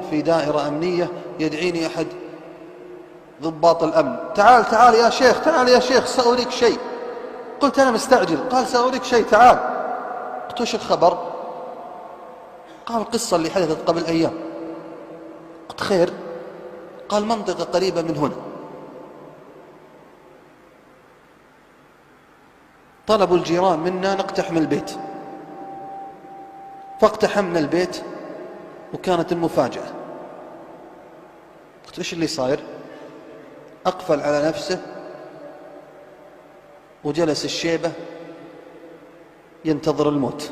في دائرة أمنية يدعيني أحد ضباط الأمن: تعال تعال يا شيخ، تعال يا شيخ سأريك شيء. قلت: أنا مستعجل. قال: سأريك شيء، تعال. قلت: وش الخبر؟ قال: القصة اللي حدثت قبل أيام. قلت: خير؟ قال: منطقة قريبة من هنا طلبوا الجيران منا نقتحم البيت، فاقتحمنا البيت وكانت المفاجأة. قلت: وش اللي صاير؟ أقفل على نفسه وجلس الشيبة ينتظر الموت،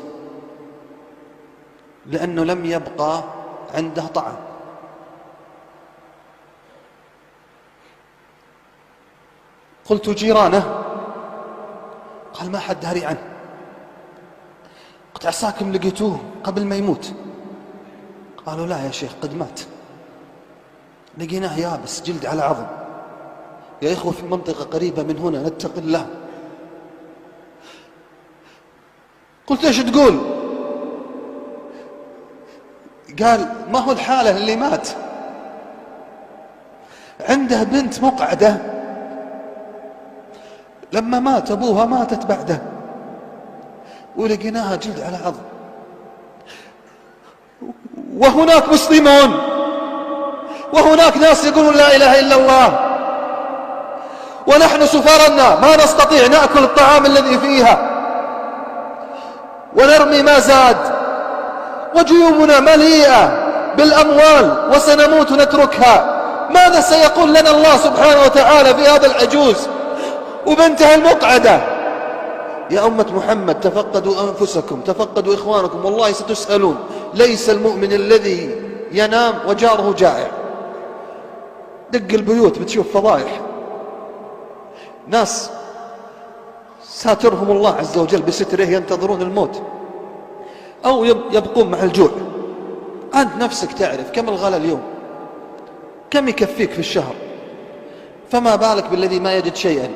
لأنه لم يبقى عنده طعام. قلت: جيرانه؟ قال: ما حد داري عنه. قلت: عساكم لقيتوه قبل ما يموت؟ قالوا: لا يا شيخ، قد مات، لقيناه يابس جلد على عظم. يا إخوة، في منطقة قريبة من هنا، نتق الله. قلت: ايش تقول؟ قال: ما هو الحالة اللي مات عنده بنت مقعدة، لما مات أبوها ماتت بعده، ولقيناها جلد على عظم، وهناك مسلمون وهناك ناس يقولون لا إله إلا الله، ونحن سفرنا ما نستطيع نأكل الطعام الذي فيها ونرمي ما زاد، وجيوبنا مليئة بالأموال وسنموت نتركها. ماذا سيقول لنا الله سبحانه وتعالى في هذا العجوز وبنتها المقعدة؟ يا أمة محمد، تفقدوا أنفسكم، تفقدوا إخوانكم، والله ستسألون. ليس المؤمن الذي ينام وجاره جائع. دق البيوت بتشوف فضائح، ناس ساترهم الله عز وجل بستره ينتظرون الموت أو يبقون مع الجوع. أنت نفسك تعرف كم الغلاء اليوم، كم يكفيك في الشهر، فما بالك بالذي ما يجد شيئا.